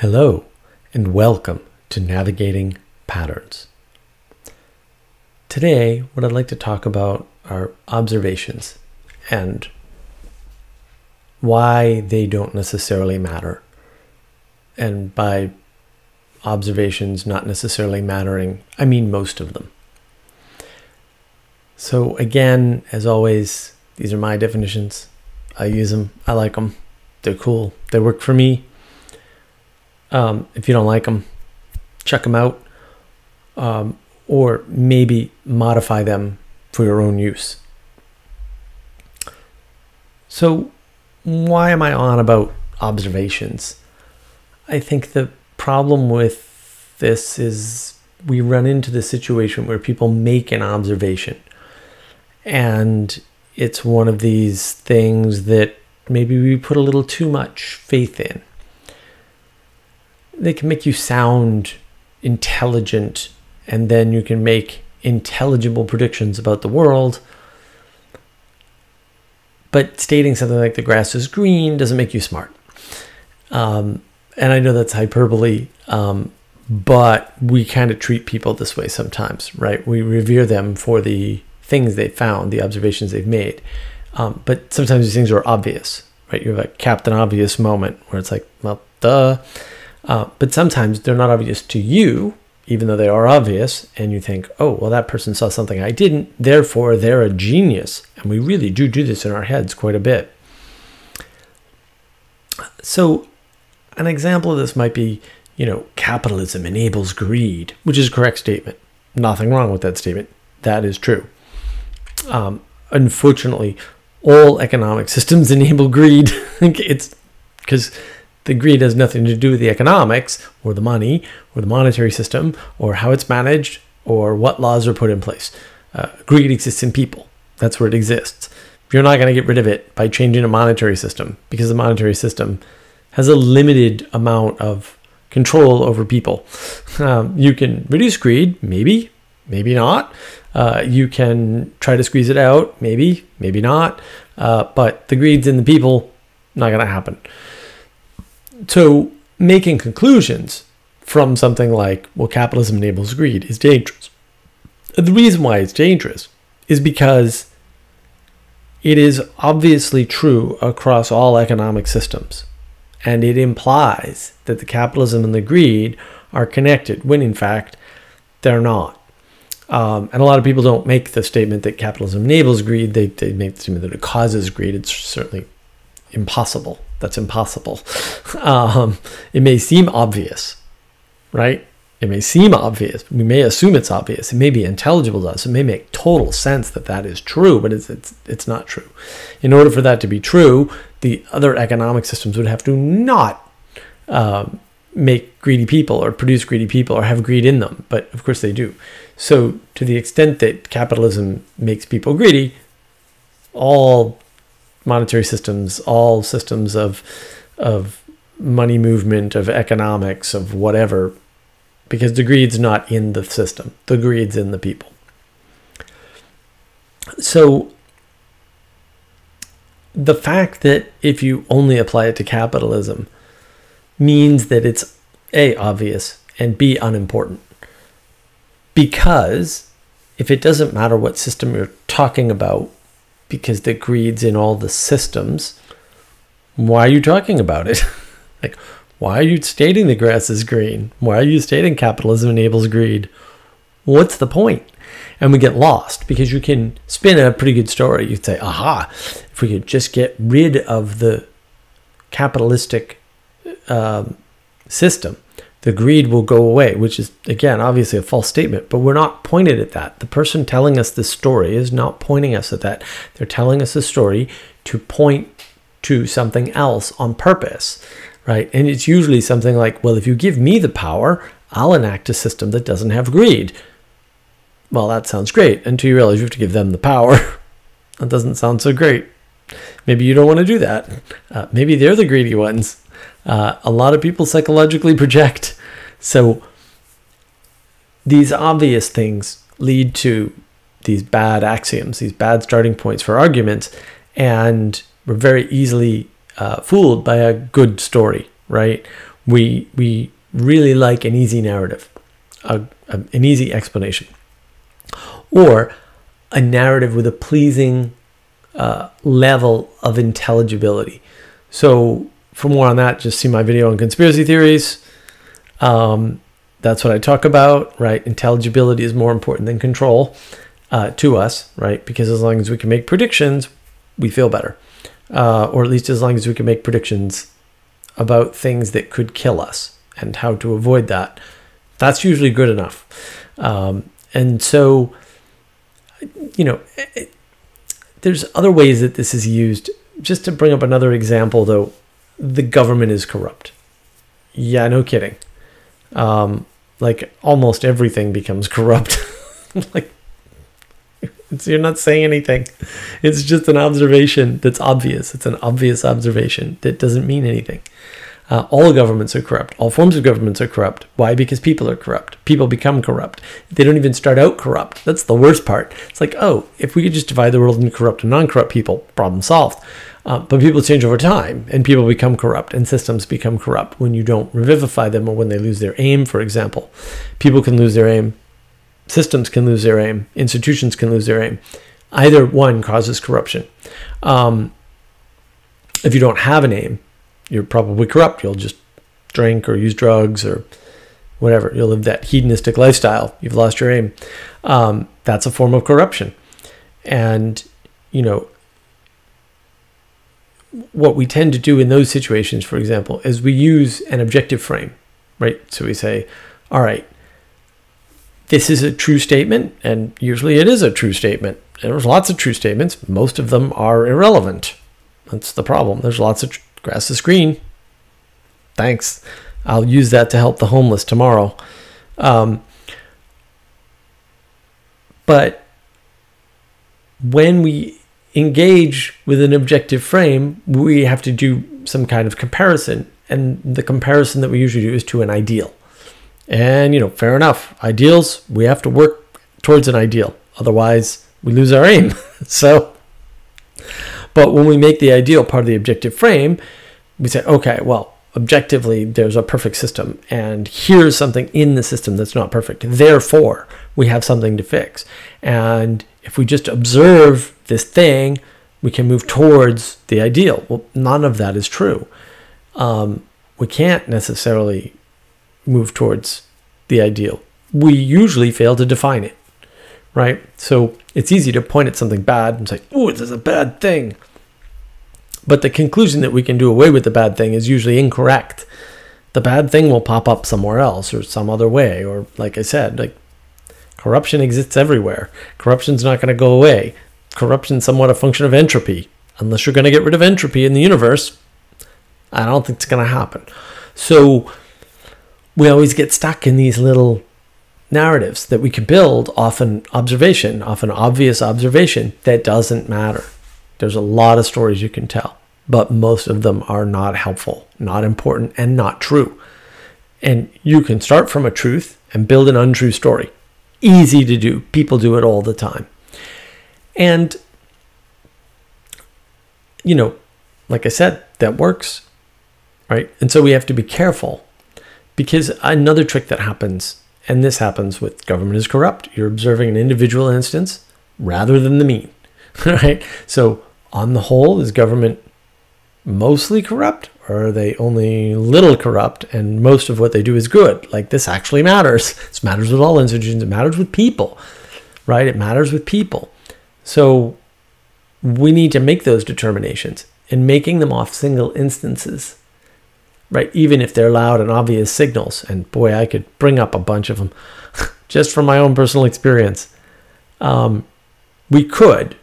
Hello, and welcome to Navigating Patterns. Today, what I'd like to talk about are observations and why they don't necessarily matter. And by observations not necessarily mattering, I mean most of them. So again, as always, these are my definitions. I use them. I like them. They're cool. They work for me. If you don't like them, check them out, or maybe modify them for your own use. So why am I on about observations? I think the problem with this is we run into the situation where people make an observation, and it's one of these things that maybe we put a little too much faith in. They can make you sound intelligent, and then you can make intelligible predictions about the world. But stating something like the grass is green doesn't make you smart. And I know that's hyperbole, but we kind of treat people this way sometimes, right? We revere them for the things they found, the observations they've made. But sometimes these things are obvious, right? You have a Captain Obvious moment where it's like, well, duh. But sometimes they're not obvious to you, even though they are obvious, and you think, oh, well, that person saw something I didn't, therefore they're a genius. And we really do this in our heads quite a bit. So an example of this might be, capitalism enables greed, which is a correct statement. Nothing wrong with that statement. That is true. Unfortunately, all economic systems enable greed. It's because the greed has nothing to do with the economics or the money or the monetary system or how it's managed or what laws are put in place. Greed exists in people. That's where it exists. You're not going to get rid of it by changing a monetary system, because the monetary system has a limited amount of control over people. You can reduce greed, maybe not. You can try to squeeze it out, maybe not. But the greed's in the people, not going to happen. So making conclusions from something like, well, capitalism enables greed is dangerous. The reason why it's dangerous is because it is obviously true across all economic systems. And it implies that the capitalism and the greed are connected, when in fact they're not. And a lot of people don't make the statement that capitalism enables greed. They make the statement that it causes greed. It's certainly impossible. That's impossible. It may seem obvious, right? It may seem obvious. We may assume it's obvious. It may be intelligible to us. It may make total sense that that is true, but it's not true. In order for that to be true, the other economic systems would have to not make greedy people or produce greedy people or have greed in them. But of course they do. So to the extent that capitalism makes people greedy, all monetary systems, all systems of money movement, of economics, of whatever, because the greed's not in the system. The greed's in the people. So the fact that if you only apply it to capitalism means that it's A, obvious, and B, unimportant. Because if it doesn't matter what system you're talking about, because the greed's in all the systems, why are you talking about it? Like, why are you stating the grass is green? Why are you stating capitalism enables greed? What's the point? And we get lost, because you can spin a pretty good story. You'd say, aha, if we could just get rid of the capitalistic system, the greed will go away, which is, again, obviously a false statement, but we're not pointed at that. The person telling us this story is not pointing us at that. They're telling us a story to point to something else on purpose, right? And it's usually something like, well, if you give me the power, I'll enact a system that doesn't have greed. Well, that sounds great until you realize you have to give them the power. That doesn't sound so great. Maybe you don't want to do that. Maybe they're the greedy ones. A lot of people psychologically project. So these obvious things lead to these bad axioms, these bad starting points for arguments, and we're very easily fooled by a good story, right? We really like an easy narrative, an easy explanation, or a narrative with a pleasing level of intelligibility. So for more on that, just see my video on conspiracy theories. That's what I talk about, right? Intelligibility is more important than control to us, right? Because as long as we can make predictions, we feel better. Or at least as long as we can make predictions about things that could kill us and how to avoid that, that's usually good enough. And so, you know, there's other ways that this is used. Just to bring up another example, though, the government is corrupt. Yeah, no kidding. Like almost everything becomes corrupt. Like, you're not saying anything. It's just an observation that's obvious. It's an obvious observation that doesn't mean anything. All governments are corrupt. All forms of governments are corrupt. Why? Because people are corrupt. People become corrupt. They don't even start out corrupt. That's the worst part. It's like, oh, if we could just divide the world into corrupt and non-corrupt people, problem solved. But people change over time, and people become corrupt, and systems become corrupt when you don't revivify them or when they lose their aim, for example. People can lose their aim. Systems can lose their aim. Institutions can lose their aim. Either one causes corruption. If you don't have an aim, you're probably corrupt. You'll just drink or use drugs or whatever. You'll live that hedonistic lifestyle. You've lost your aim. That's a form of corruption. And, you know, what we tend to do in those situations, for example, is we use an objective frame, right? So we say, all right, this is a true statement, and usually it is a true statement. There's lots of true statements. Most of them are irrelevant. That's the problem. There's lots of grass is green. Thanks. I'll use that to help the homeless tomorrow. But when we engage with an objective frame, we have to do some kind of comparison. And the comparison that we usually do is to an ideal. And, you know, fair enough. Ideals, we have to work towards an ideal. Otherwise, we lose our aim. So, but when we make the ideal part of the objective frame, we say, okay, well, objectively, there's a perfect system. And here's something in the system that's not perfect. Therefore, we have something to fix. And if we just observe this thing, we can move towards the ideal. Well, none of that is true. We can't necessarily move towards the ideal. We usually fail to define it, right? So it's easy to point at something bad and say, oh, this is a bad thing. But the conclusion that we can do away with the bad thing is usually incorrect. The bad thing will pop up somewhere else or some other way. Or like I said, like corruption exists everywhere. Corruption's not going to go away. Corruption's somewhat a function of entropy. Unless you're going to get rid of entropy in the universe, I don't think it's going to happen. So we always get stuck in these little narratives that we can build off an observation, off an obvious observation that doesn't matter. There's a lot of stories you can tell, but most of them are not helpful, not important, and not true. And you can start from a truth and build an untrue story. Easy to do. People do it all the time. And, you know, like I said, that works, right? And so we have to be careful, because another trick that happens, and this happens with government is corrupt. You're observing an individual instance rather than the mean, right? So on the whole, is government mostly corrupt, or are they only little corrupt and most of what they do is good? Like, this actually matters. This matters with all institutions. It matters with people, right? It matters with people. So we need to make those determinations, and making them off single instances, right? Even if they're loud and obvious signals. And boy, I could bring up a bunch of them just from my own personal experience. We could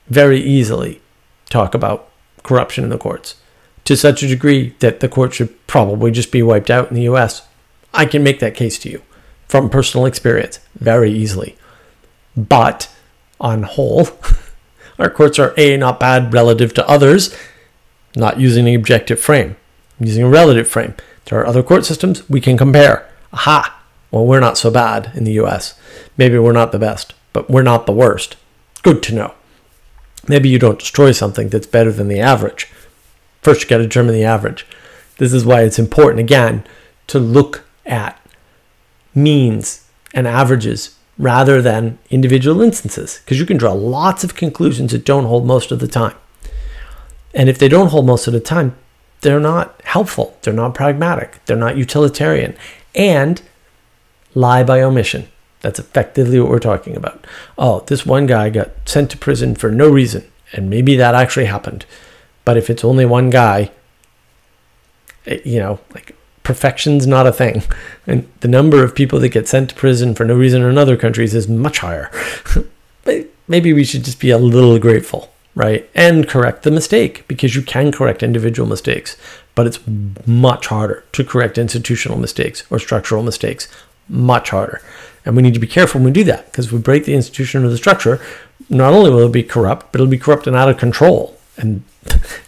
very easily talk about corruption in the courts to such a degree that the court should probably just be wiped out in the US. I can make that case to you from personal experience very easily. But on whole, our courts are A, not bad relative to others, not using an objective frame, using a relative frame. There are other court systems we can compare. Aha! Well, we're not so bad in the US. Maybe we're not the best, but we're not the worst. Good to know. Maybe you don't destroy something that's better than the average. First, you got to determine the average. This is why it's important, again, to look at means and averages rather than individual instances, because you can draw lots of conclusions that don't hold most of the time. And if they don't hold most of the time, they're not helpful, they're not pragmatic, they're not utilitarian, and lie by omission. That's effectively what we're talking about. Oh, this one guy got sent to prison for no reason, and maybe that actually happened. But if it's only one guy, like, perfection's not a thing. And the number of people that get sent to prison for no reason in other countries is much higher. But maybe we should just be a little grateful, right? And correct the mistake, because you can correct individual mistakes, but it's much harder to correct institutional mistakes or structural mistakes, much harder. And we need to be careful when we do that, because if we break the institution or the structure, not only will it be corrupt, but it'll be corrupt and out of control. And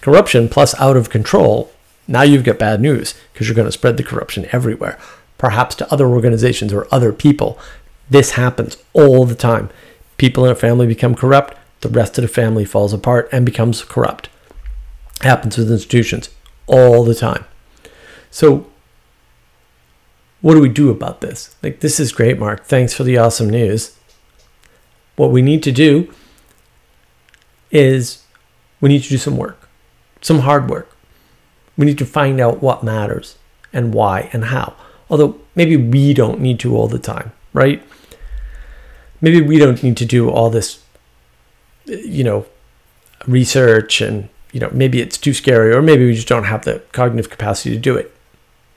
corruption plus out of control, now you've got bad news, because you're going to spread the corruption everywhere, perhaps to other organizations or other people. This happens all the time. People in a family become corrupt, the rest of the family falls apart and becomes corrupt. It happens with institutions all the time. So what do we do about this? Like, this is great, Mark. Thanks for the awesome news. What we need to do is we need to do some work, some hard work. We need to find out what matters and why and how. Although maybe we don't need to all the time, right? Maybe we don't need to do all this, research, and, maybe it's too scary, or maybe we just don't have the cognitive capacity to do it.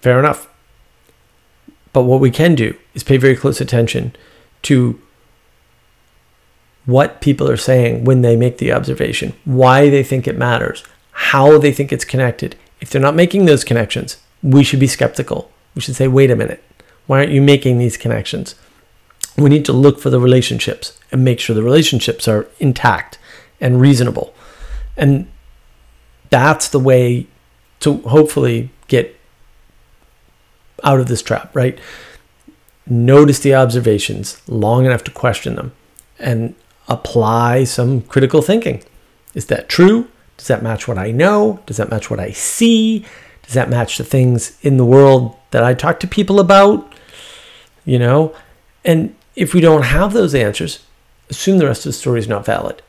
Fair enough. But what we can do is pay very close attention to what people are saying when they make the observation, why they think it matters, how they think it's connected. If they're not making those connections, we should be skeptical. We should say, wait a minute, why aren't you making these connections? We need to look for the relationships and make sure the relationships are intact and reasonable. And that's the way to hopefully get out of this trap, right? Notice the observations long enough to question them and apply some critical thinking. Is that true? Does that match what I know? Does that match what I see? Does that match the things in the world that I talk to people about? And if we don't have those answers, assume the rest of the story is not valid.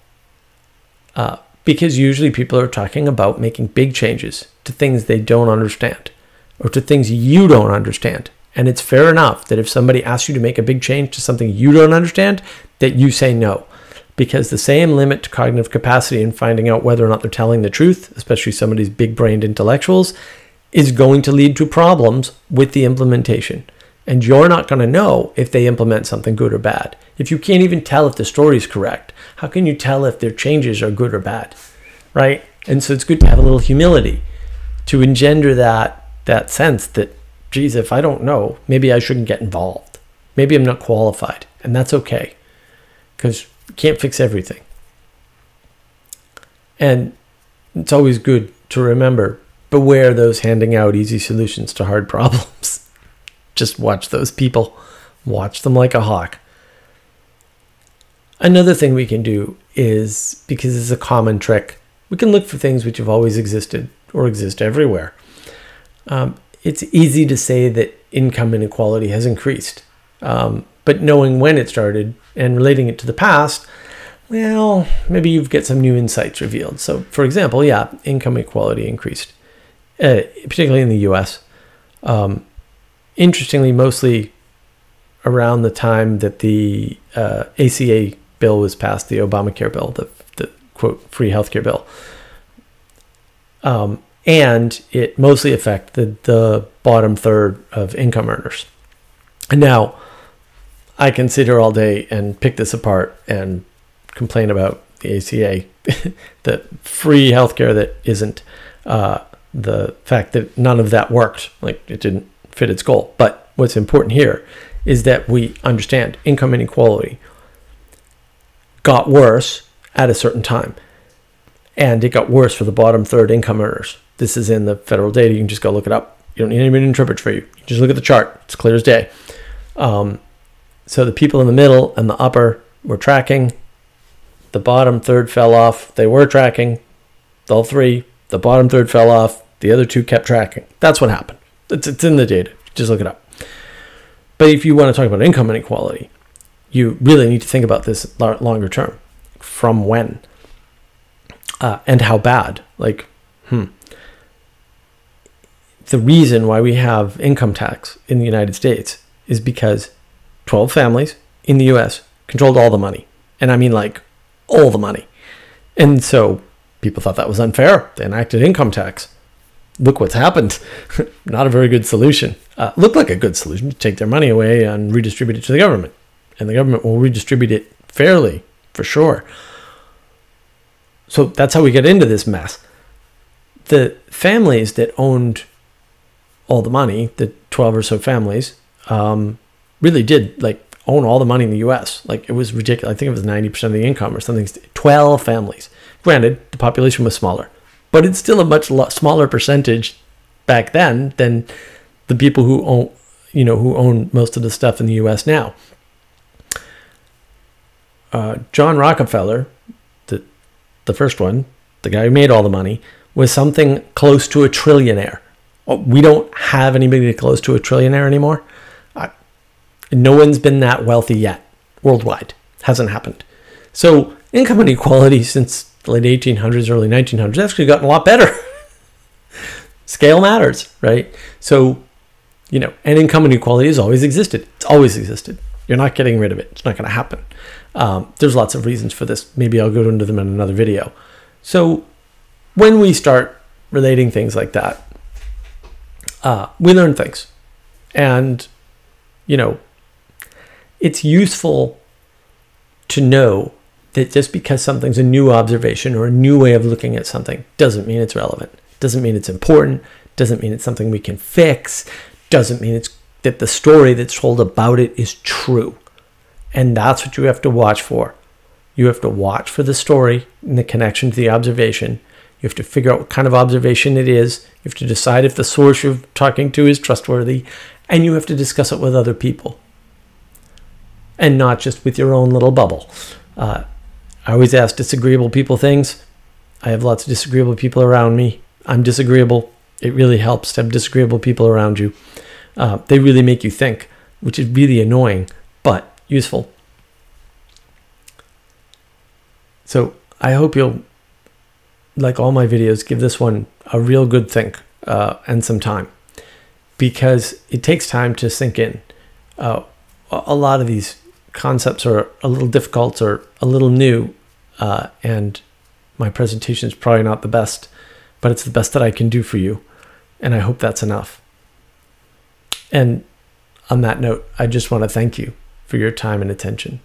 Because usually people are talking about making big changes to things they don't understand, or to things you don't understand. And it's fair enough that if somebody asks you to make a big change to something you don't understand, that you say no. Because the same limit to cognitive capacity in finding out whether or not they're telling the truth, especially some of these big-brained intellectuals, is going to lead to problems with the implementation. And you're not going to know if they implement something good or bad. If you can't even tell if the story is correct, how can you tell if their changes are good or bad, right? And so it's good to have a little humility to engender that sense that, geez, if I don't know, maybe I shouldn't get involved. Maybe I'm not qualified, and that's okay, because you can't fix everything. And it's always good to remember, beware those handing out easy solutions to hard problems. Just watch those people. Watch them like a hawk. Another thing we can do is, because it's a common trick, we can look for things which have always existed or exist everywhere. It's easy to say that income inequality has increased, but knowing when it started and relating it to the past, well, maybe you get some new insights revealed. So, for example, income inequality increased, particularly in the U.S. Interestingly, mostly around the time that the ACA bill was passed, the Obamacare bill, the quote, free healthcare bill. And it mostly affected the bottom third of income earners. And now, I can sit here all day and pick this apart and complain about the ACA, the free healthcare that isn't, the fact that none of that worked, like it didn't fit its goal. But what's important here is that we understand income inequality got worse at a certain time. And it got worse for the bottom third income earners. This is in the federal data. You can just go look it up. You don't need anybody to interpret for you. You just look at the chart. It's clear as day. So the people in the middle and the upper were tracking. The bottom third fell off. They were tracking. All three. The bottom third fell off. The other two kept tracking. That's what happened. It's in the data. Just look it up. But if you want to talk about income inequality, you really need to think about this longer term. From when? And how bad? Like, the reason why we have income tax in the United States is because 12 families in the US controlled all the money. And I mean like all the money. And so people thought that was unfair. They enacted income tax. Look what's happened. Not a very good solution. Looked like a good solution to take their money away and redistribute it to the government. And the government will redistribute it fairly, for sure. So that's how we get into this mess. The families that owned all the money, the 12 or so families, really did like own all the money in the US. Like, it was ridiculous. I think it was 90% of the income or something. 12 families. Granted, the population was smaller, but it's still a much smaller percentage back then than the people who own, who own most of the stuff in the US now. John Rockefeller, the first one, the guy who made all the money, was something close to a trillionaire. We don't have anybody close to a trillionaire anymore. No one's been that wealthy yet, worldwide. Hasn't happened. So income inequality since the late 1800s, early 1900s, actually gotten a lot better. Scale matters, right? So, and income inequality has always existed. It's always existed. You're not getting rid of it. It's not going to happen. There's lots of reasons for this. Maybe I'll go into them in another video. So when we start relating things like that, we learn things. And, it's useful to know that just because something's a new observation or a new way of looking at something doesn't mean it's relevant, doesn't mean it's important, doesn't mean it's something we can fix, doesn't mean it's that the story that's told about it is true. And that's what you have to watch for. You have to watch for the story and the connection to the observation. You have to figure out what kind of observation it is. You have to decide if the source you're talking to is trustworthy. And you have to discuss it with other people. And not just with your own little bubble. I always ask disagreeable people things. I have lots of disagreeable people around me. I'm disagreeable. It really helps to have disagreeable people around you. They really make you think, which is really annoying, but useful. So I hope you'll, like all my videos, give this one a real good think and some time, because it takes time to sink in. A lot of these concepts are a little difficult or a little new, and my presentation is probably not the best, but it's the best that I can do for you, and I hope that's enough. And on that note, I just want to thank you for your time and attention.